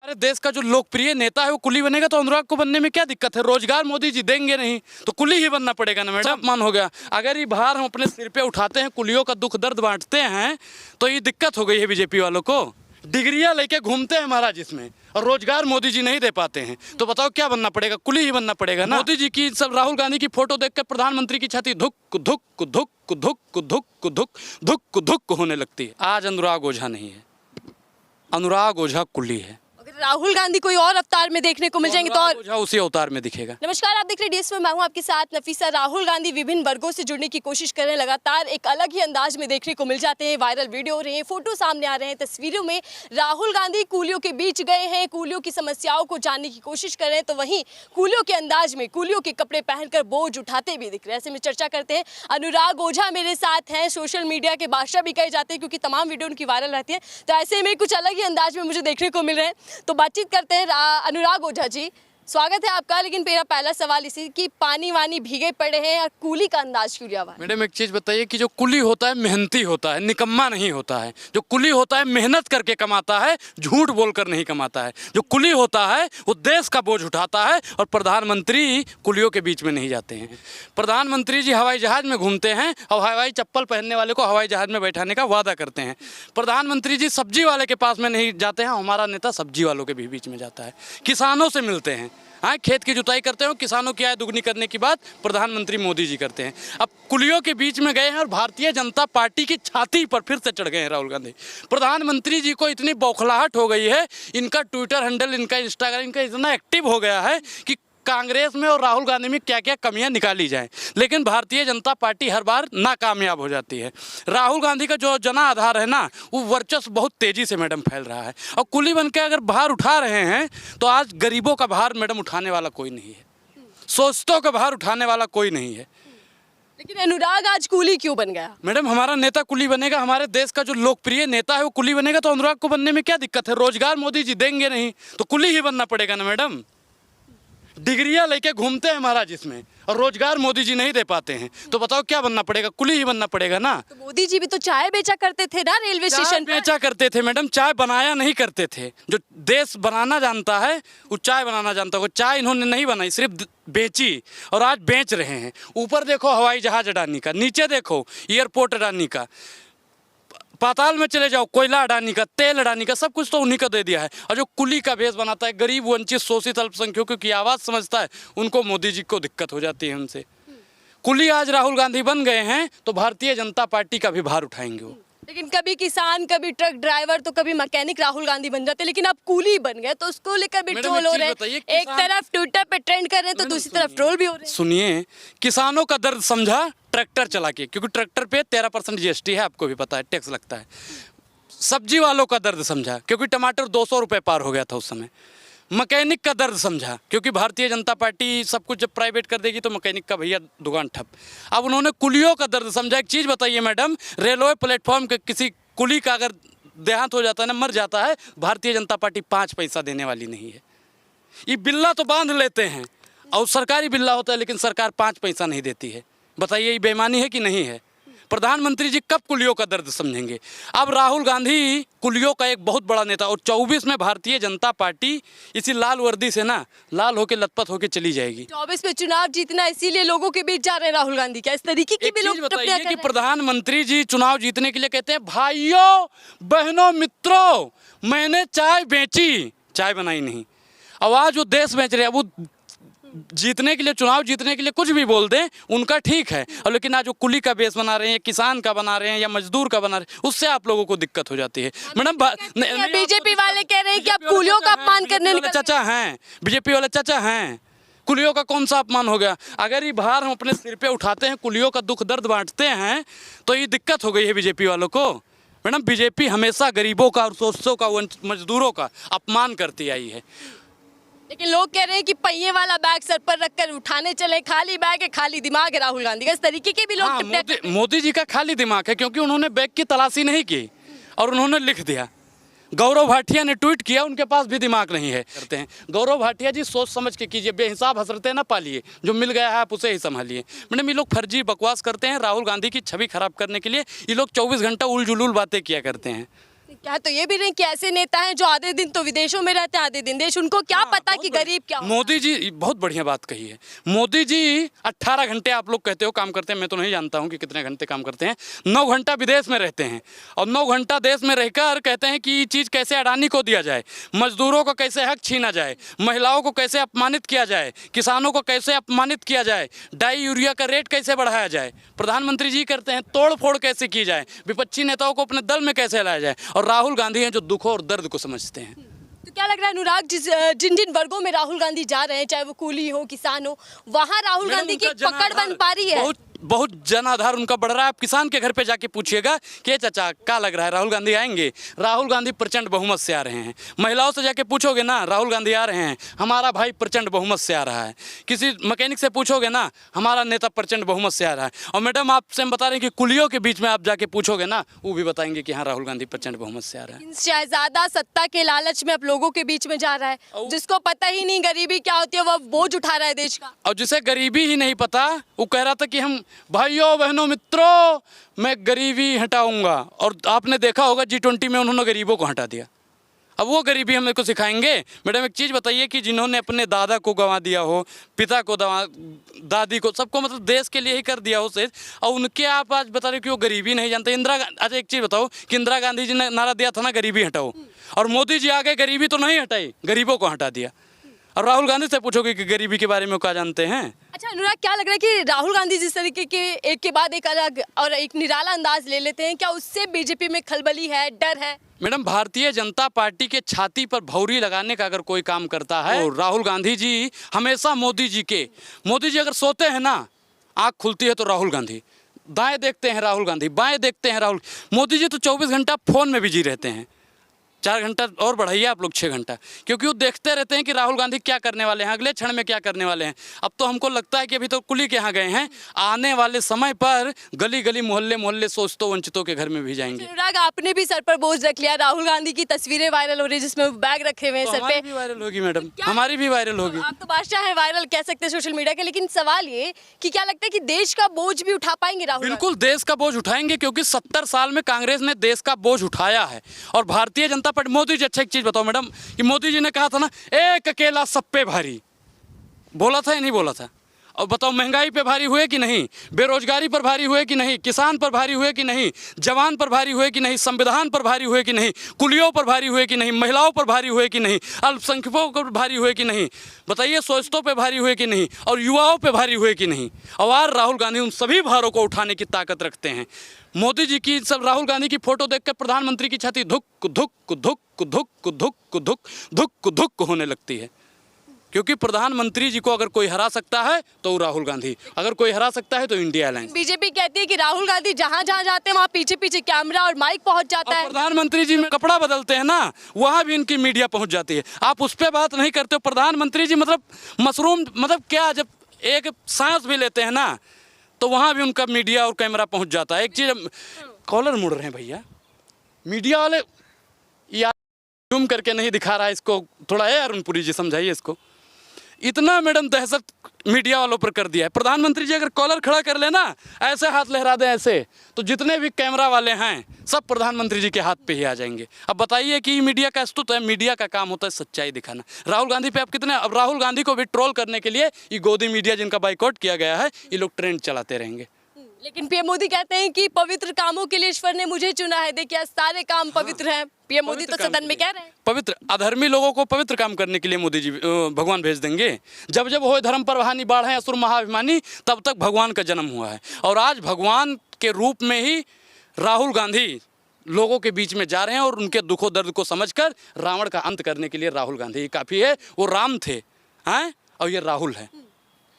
हमारे देश का जो लोकप्रिय नेता है वो कुली बनेगा तो अनुराग को बनने में क्या दिक्कत है? रोजगार मोदी जी देंगे नहीं तो कुली ही बनना पड़ेगा ना मैडम। अपमान हो गया। अगर ये भार हम अपने सिर पे उठाते हैं, कुलियों का दुख दर्द बांटते हैं तो ये दिक्कत हो गई है बीजेपी वालों को। डिग्रियां लेके घूमते हैं महाराज इसमें, और रोजगार मोदी जी नहीं दे पाते हैं तो बताओ क्या बनना पड़ेगा? कुली ही बनना पड़ेगा ना। मोदी जी की सब राहुल गांधी की फोटो देख कर प्रधानमंत्री की छाती धुक धुक धुक धुक धुक धुक धुक धुक होने लगती है। आज अनुराग ओझा नहीं है, अनुराग ओझा कुली है। राहुल गांधी कोई और अवतार में देखने को मिल जाएंगे तो और उसी अवतार में दिखेगा। नमस्कार, आप देख रहे हैं डीएस में, मैं हूं आपके साथ नफीसा। राहुल गांधी विभिन्न वर्गों से जुड़ने की कोशिश कर रहे हैं, लगातार एक अलग ही अंदाज में देखने को मिल जाते हैं। वायरल वीडियो हो रहे हैं, फोटो सामने आ रहे हैं, तस्वीरों में राहुल गांधी कूलियों के बीच गए हैं, कूलियों की समस्याओं को जानने की कोशिश कर रहे हैं, तो वहीं कूलियों के अंदाज में कूलियों के कपड़े पहनकर बोझ उठाते भी दिख रहे हैं। ऐसे में चर्चा करते हैं, अनुराग ओझा मेरे साथ हैं, सोशल मीडिया के बादशाह भी कहे जाते हैं क्योंकि तमाम वीडियो उनकी वायरल रहती है, तो ऐसे में कुछ अलग ही अंदाज में मुझे देखने को मिल रहे हैं। तो बातचीत करते हैं। अनुराग ओझा जी, स्वागत है आपका। लेकिन मेरा पहला सवाल इसी कि पानी वानी भीगे पड़े हैं और कुली का अंदाज क्यों लिया हुआ है? मैडम एक चीज बताइए कि जो कुली होता है मेहनती होता है, निकम्मा नहीं होता है। जो कुली होता है मेहनत करके कमाता है, झूठ बोलकर नहीं कमाता है। जो कुली होता है वो देश का बोझ उठाता है, और प्रधानमंत्री कुलियों के बीच में नहीं जाते हैं। प्रधानमंत्री जी हवाई जहाज में घूमते हैं और हवाई चप्पल पहनने वाले को हवाई जहाज में बैठाने का वादा करते हैं। प्रधानमंत्री जी सब्जी वाले के पास में नहीं जाते हैं, हमारा नेता सब्जी वालों के भी बीच में जाता है, किसानों से मिलते हैं। हाँ, खेत की जुताई करते हैं, किसानों की आय दुगनी करने की बात प्रधानमंत्री मोदी जी करते हैं। अब कुलियों के बीच में गए हैं और भारतीय जनता पार्टी की छाती पर फिर से चढ़ गए हैं राहुल गांधी। प्रधानमंत्री जी को इतनी बौखलाहट हो गई है, इनका ट्विटर हैंडल, इनका इंस्टाग्राम, इनका इतना एक्टिव हो गया है कि कांग्रेस में और राहुल गांधी में क्या क्या कमियां निकाली जाएं, लेकिन भारतीय जनता पार्टी हर बार नाकामयाब हो जाती है। राहुल गांधी का जो जना आधार है ना, वो वर्चस्व बहुत तेजी से मैडम फैल रहा है, और कुली बन के अगर भार उठा रहे हैं तो आज गरीबों का भार मैडम उठाने वाला कोई नहीं है, सोचतों का भार उठाने वाला कोई नहीं है। लेकिन अनुराग आज कुली क्यों बन गया? मैडम हमारा नेता कुली बनेगा, हमारे देश का जो लोकप्रिय नेता है वो कुली बनेगा तो अनुराग को बनने में क्या दिक्कत है? रोजगार मोदी जी देंगे नहीं तो कुली ही बनना पड़ेगा ना मैडम। डिग्रियां लेके घूमते हैं महाराज इसमें, और रोजगार मोदी जी नहीं दे पाते हैं तो बताओ क्या बनना पड़ेगा? कुली ही बनना पड़ेगा ना। तो मोदी जी भी तो चाय बेचा करते थे ना रेलवे स्टेशन पर। बेचा करते थे मैडम, चाय बनाया नहीं करते थे। जो देश बनाना जानता है वो चाय बनाना जानता है। चाय इन्होंने नहीं बनाई, सिर्फ बेची, और आज बेच रहे हैं। ऊपर देखो हवाई जहाज अडानी का, नीचे देखो एयरपोर्ट अडानी का, पाताल में चले जाओ कोयला अडानी का, तेल अडानी का, सब कुछ तो उन्हीं का दे दिया है। और जो कुली का भेष बनाता है, गरीब वंचित शोषित अल्पसंख्यकों की आवाज़ समझता है, उनको मोदी जी को दिक्कत हो जाती है उनसे। कुली आज राहुल गांधी बन गए हैं तो भारतीय जनता पार्टी का भी भार उठाएंगे वो। लेकिन कभी किसान, कभी ट्रक ड्राइवर, तो कभी मैकेनिक राहुल गांधी बन जाते, लेकिन अब कूली बन गए तो उसको लेकर भी ट्रोल हो रहे हैं। एक तरफ ट्विटर पे ट्रेंड कर रहे हैं तो दूसरी तरफ ट्रोल भी हो रहे हैं। सुनिए, किसानों का दर्द समझा ट्रैक्टर चला के, क्योंकि ट्रैक्टर पे 13% जीएसटी है, आपको भी पता है, टैक्स लगता है। सब्जी वालों का दर्द समझा क्योंकि टमाटर 200 रुपये पार हो गया था उस समय। मैकेनिक का दर्द समझा क्योंकि भारतीय जनता पार्टी सब कुछ जब प्राइवेट कर देगी तो मैकेनिक का भैया दुकान ठप। अब उन्होंने कुलियों का दर्द समझा। एक चीज़ बताइए मैडम, रेलवे प्लेटफॉर्म के किसी कुली का अगर देहांत हो जाता है ना, मर जाता है, भारतीय जनता पार्टी 5 पैसा देने वाली नहीं है। ये बिल्ला तो बांध लेते हैं, और सरकारी बिल्ला होता है, लेकिन सरकार 5 पैसा नहीं देती है। बताइए ये बेईमानी है कि नहीं है? प्रधानमंत्री जी कब कुलियों का दर्द समझेंगे? अब राहुल गांधी कुलियों का एक बहुत बड़ा नेता, और 24 में भारतीय जनता पार्टी इसी लाल वर्दी से ना लाल होके लथपथ होके चली जाएगी। 24 में चुनाव जीतना, इसीलिए लोगों के बीच जा रहे हैं राहुल गांधी। क्या इस तरीके की भी लोग बताइए कि प्रधानमंत्री जी चुनाव जीतने के लिए कहते हैं, भाइयों बहनों मित्रों, मैंने चाय बेची, चाय बनाई नहीं। आवाज वो देश बेच रहे हैं। वो जीतने के लिए, चुनाव जीतने के लिए कुछ भी बोल दें उनका ठीक है, और लेकिन आज जो कुली का बेस बना रहे हैं, किसान का बना रहे हैं या मजदूर का बना रहे हैं, उससे आप लोगों को दिक्कत हो जाती है मैडम। बीजेपी वाले कह रहे हैं कि आप कुलियों का अपमान करने वाले चाचा हैं, बीजेपी वाले चाचा हैं। कुलियों का कौन सा अपमान हो गया? अगर ये भार हम अपने सिर पे उठाते हैं, कुलियों का दुख दर्द बांटते हैं तो ये दिक्कत हो गई है बीजेपी वालों को। मैडम बीजेपी हमेशा गरीबों का और शोषितों का, मजदूरों का अपमान करती आई है। लेकिन लोग कह रहे हैं कि पहिए वाला बैग सर पर रखकर उठाने चले, खाली बैग है, खाली दिमाग है राहुल गांधी का। इस तरीके के भी लोग मोदी जी का खाली दिमाग है, क्योंकि उन्होंने बैग की तलाशी नहीं की और उन्होंने लिख दिया। गौरव भाटिया ने ट्वीट किया, उनके पास भी दिमाग नहीं है। करते हैं गौरव भाटिया जी, सोच समझ के कीजिए, बेहिसाब हसरते ना पालिए, जो मिल गया है आप उसे ही संभालिए। मैडम ये लोग फर्जी बकवास करते हैं, राहुल गांधी की छवि खराब करने के लिए ये लोग 24 घंटा उल जुलूल बातें किया करते हैं। क्या तो ये भी नहीं कि ऐसे नेता हैं जो आधे दिन तो विदेशों में रहते हैं, आधे दिन देश, उनको क्या पता कि गरीब क्या होता है? मोदी जी बहुत बढ़िया बात कही है। मोदी जी 18 घंटे आप लोग कहते हो काम करते हैं, मैं तो नहीं जानता हूं कि कितने घंटे काम करते हैं। 9 घंटा विदेश में रहते हैं और 9 घंटा देश में रहकर कहते हैं कि ये चीज़ कैसे अडानी को दिया जाए, मजदूरों को कैसे हक छीना जाए, महिलाओं को कैसे अपमानित किया जाए, किसानों को कैसे अपमानित किया जाए, डाई यूरिया का रेट कैसे बढ़ाया जाए। प्रधानमंत्री जी करते हैं तोड़ फोड़ कैसे की जाए, विपक्षी नेताओं को अपने दल में कैसे लाया जाए। और राहुल गांधी हैं जो दुखों और दर्द को समझते हैं। तो क्या लग रहा है अनुराग, जिन जिन वर्गों में राहुल गांधी जा रहे हैं, चाहे वो कूली हो, किसान हो, वहां राहुल गांधी की एक पकड़ बन पा रही है? बहुत जन आधार उनका बढ़ रहा है। आप किसान के घर पे जाके पूछिएगा कि चाचा क्या लग रहा है राहुल गांधी आएंगे, राहुल गांधी प्रचंड बहुमत से आ रहे हैं। महिलाओं से जाके पूछोगे ना, राहुल गांधी आ रहे हैं, हमारा भाई प्रचंड बहुमत से आ रहा है। किसी मैकेनिक से पूछोगे ना, हमारा नेता प्रचंड बहुमत से आ रहा है। और मैडम आपसे हम बता रहे हैं कि कुलियों के बीच में आप जाके पूछोगे ना, वो भी बताएंगे कि हाँ राहुल गांधी प्रचंड बहुमत से आ रहा है। शहजादा सत्ता के लालच में अब लोगों के बीच में जा रहा है, जिसको पता ही नहीं गरीबी क्या होती है, वो बोझ उठा रहा है देश का। और जिसे गरीबी ही नहीं पता, वो कह रहा था कि हम भाइयों बहनों मित्रों मैं गरीबी हटाऊंगा। और आपने देखा होगा G20 में उन्होंने गरीबों को हटा दिया। अब वो गरीबी हम को सिखाएंगे? मैडम एक चीज़ बताइए कि जिन्होंने अपने दादा को गंवा दिया हो, पिता को दादी को, सबको मतलब देश के लिए ही कर दिया हो से, और उनके आप आज बता रहे हो कि वो गरीबी नहीं जानते। अच्छा एक चीज़ बताओ कि इंदिरा गांधी जी ने नारा दिया था ना गरीबी हटाओ, और मोदी जी आगे गरीबी तो नहीं हटाई, गरीबों को हटा दिया। और राहुल गांधी से पूछोगे कि गरीबी के बारे में क्या जानते हैं? अच्छा अनुराग, क्या लग रहा है कि राहुल गांधी जिस तरीके के एक के बाद एक अलग और एक निराला अंदाज ले लेते हैं, क्या उससे बीजेपी में खलबली है, डर है? मैडम भारतीय जनता पार्टी के छाती पर भौरी लगाने का अगर कोई काम करता है तो राहुल गांधी जी हमेशा मोदी जी अगर सोते हैं ना, आँख खुलती है तो राहुल गांधी, दाएं देखते हैं राहुल गांधी, बाएं देखते हैं राहुल। मोदी जी तो 24 घंटा फोन में बिजी रहते हैं। 4 घंटा और बढ़ाइए आप लोग 6 घंटा, क्योंकि वो देखते रहते हैं कि राहुल गांधी क्या करने वाले हैं, अगले क्षण में क्या करने वाले हैं। अब तो हमको लगता है कि अभी तो कुली के यहाँ गए हैं, आने वाले समय पर गली गली मोहल्ले मोहल्ले सोचतों वंचितों के घर में भी जाएंगे। अनुराग, आपने भी सर पर बोझ रख लिया, राहुल गांधी की तस्वीरें वायरल हो रही है जिसमें बैग रखे हुए हैं सर पे। हमारी भी वायरल होगी मैडम, हमारी भी वायरल होगी। आप तो बादशाह हैं, वायरल कह सकते हैं सोशल मीडिया के, लेकिन सवाल ये कि क्या लगता है कि देश का बोझ भी उठा पाएंगे राहुल? बिल्कुल देश का बोझ उठाएंगे, क्योंकि 70 साल में कांग्रेस ने देश का बोझ उठाया है। और भारतीय जनता पार्टी, मोदी जी, अच्छा एक चीज बताओ मैडम कि मोदी जी ने कहा था ना एक अकेला सब पे भारी, बोला था या नहीं बोला था? और बताओ महंगाई पे भारी हुए कि नहीं, बेरोजगारी पर भारी हुए कि नहीं, किसान पर भारी हुए कि नहीं, जवान पर भारी हुए कि नहीं, संविधान पर भारी हुए कि नहीं, कुलियों पर भारी हुए कि नहीं, महिलाओं पर भारी हुए कि नहीं, अल्पसंख्यकों पर भारी हुए कि नहीं, बताइए शोषितों पे भारी हुए कि नहीं, और युवाओं पे भारी हुए कि नहीं? और राहुल गांधी उन सभी भारों को उठाने की ताकत रखते हैं। मोदी जी की सब राहुल गांधी की फोटो देखकर प्रधानमंत्री की छाती धुक धुक धुक धुक धुक धुक धुक धुक होने लगती है, क्योंकि प्रधानमंत्री जी को अगर कोई हरा सकता है तो राहुल गांधी, अगर कोई हरा सकता है तो इंडिया अलायंस। बीजेपी कहती है कि राहुल गांधी जहां जहां जाते हैं वहां पीछे पीछे कैमरा और माइक पहुंच जाता है। प्रधानमंत्री जी में कपड़ा बदलते हैं ना, वहां भी इनकी मीडिया पहुंच जाती है। आप उस पर बात नहीं करते हो। प्रधानमंत्री जी मतलब मशरूम, मतलब क्या, जब एक सांस भी लेते हैं ना तो वहां भी उनका मीडिया और कैमरा पहुंच जाता है। एक चीज, कॉलर मुड़ रहे हैं भैया, मीडिया वाले यार जूम करके नहीं दिखा रहा है इसको, थोड़ा है अरुणपुरी जी समझाइए इसको। इतना मैडम दहशत मीडिया वालों पर कर दिया है। प्रधानमंत्री जी अगर कॉलर खड़ा कर लेना, ऐसे हाथ लहरा दें ऐसे, तो जितने भी कैमरा वाले हैं सब प्रधानमंत्री जी के हाथ पे ही आ जाएंगे। अब बताइए कि मीडिया का अस्तुत है, मीडिया का काम होता है सच्चाई दिखाना। राहुल गांधी पे आप कितने, अब राहुल गांधी को भी ट्रोल करने के लिए ये गोदी मीडिया जिनका बाइकआउट किया गया है, ये लोग ट्रेंड चलाते रहेंगे। लेकिन पीएम मोदी कहते हैं कि पवित्र कामों के लिए ईश्वर ने मुझे चुना है। देखिए सारे काम पवित्र हैं। पीएम मोदी तो सदन में कह रहे हैं पवित्र, अधर्मी लोगों को पवित्र काम करने के लिए मोदी जी भगवान भेज देंगे। जब जब हो धर्म पर वहानी बाढ़ है असुर महाअभिमानी, तब तक भगवान का जन्म हुआ है। और आज भगवान के रूप में ही राहुल गांधी लोगों के बीच में जा रहे हैं, और उनके दुखों दर्द को समझकर रावण का अंत करने के लिए राहुल गांधी ही काफ़ी है। वो राम थे हैं, और ये राहुल है।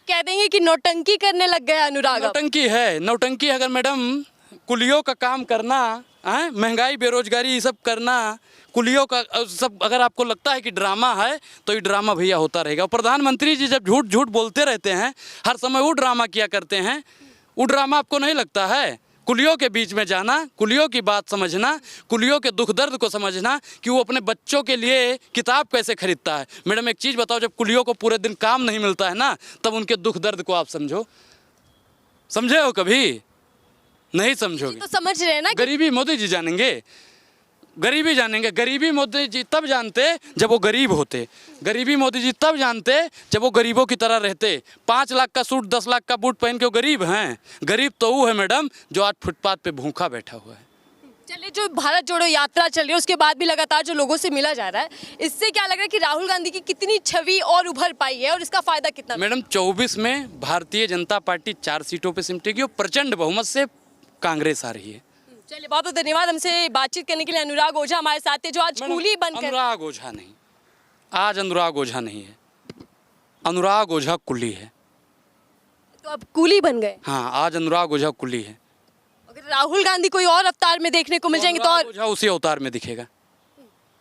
कह देंगे कि नौटंकी करने लग गया अनुराग। नौटंकी है, नौटंकी अगर मैडम कुलियों का काम करना है, महंगाई बेरोजगारी ये सब करना, कुलियों का सब अगर आपको लगता है कि ड्रामा है तो ये ड्रामा भैया होता रहेगा। प्रधानमंत्री जी जब झूठ झूठ बोलते रहते हैं, हर समय वो ड्रामा किया करते हैं, वो ड्रामा आपको नहीं लगता है? कुलियों के बीच में जाना, कुलियों की बात समझना, कुलियों के दुख दर्द को समझना कि वो अपने बच्चों के लिए किताब कैसे खरीदता है। मैडम एक चीज़ बताओ, जब कुलियों को पूरे दिन काम नहीं मिलता है ना, तब उनके दुख दर्द को आप समझो। समझे हो कभी? नहीं समझोगे तो समझ रहे हैं ना। गरीबी मोदी जी जानेंगे। गरीबी जानेंगे। गरीबी मोदी जी तब जानते जब वो गरीब होते। गरीबी मोदी जी तब जानते जब वो गरीबों की तरह रहते। 5 लाख का सूट 10 लाख का बूट पहन के वो गरीब हैं? गरीब तो वो है मैडम जो आज फुटपाथ पे भूखा बैठा हुआ है। चलिए, जो भारत जोड़ो यात्रा चल रही है उसके बाद भी लगातार जो लोगों से मिला जा रहा है, इससे क्या लग रहा है कि राहुल गांधी की कितनी छवि और उभर पाई है और इसका फायदा कितना? मैडम 24 में भारतीय जनता पार्टी 4 सीटों पे सिमटेगी और प्रचंड बहुमत से कांग्रेस आ रही है। चलिए, बहुत बहुत धन्यवाद। हमसे बातचीत करने के लिए अनुराग ओझा हमारे साथ थे, जो आज कूली बनकर। अनुराग ओझा नहीं, आज अनुराग ओझा नहीं है, अनुराग ओझा कुली है। तो अब कूली बन गए। हाँ, आज अनुराग ओझा कुली है। अगर राहुल गांधी कोई और अवतार में देखने को मिल जाएंगे तो अनुराग और, ओझा उसी अवतार में दिखेगा।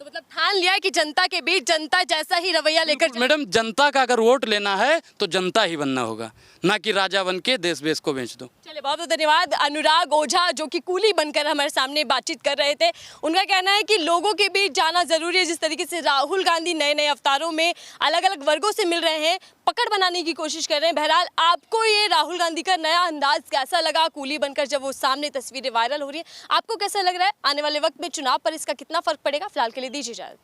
तो मतलब ठान लिया है कि जनता के बीच जनता जैसा ही रवैया लेकर मैडम, जनता का अगर वोट लेना है तो जनता ही बनना होगा, ना कि राजा बन के देश बेश को बेच दो। चलिए, बहुत बहुत धन्यवाद। अनुराग ओझा जो कि कूली बनकर हमारे सामने बातचीत कर रहे थे, उनका कहना है कि लोगों के बीच जाना जरूरी है। जिस तरीके से राहुल गांधी नए नए अवतारों में अलग अलग वर्गों से मिल रहे हैं, पकड़ बनाने की कोशिश कर रहे हैं। बहरहाल, आपको ये राहुल गांधी का नया अंदाज कैसा लगा कूली बनकर जब वो सामने तस्वीरें वायरल हो रही है? आपको कैसा लग रहा है? आने वाले वक्त में चुनाव पर इसका कितना फर्क पड़ेगा? फिलहाल के लिए दीजिए इजाजत।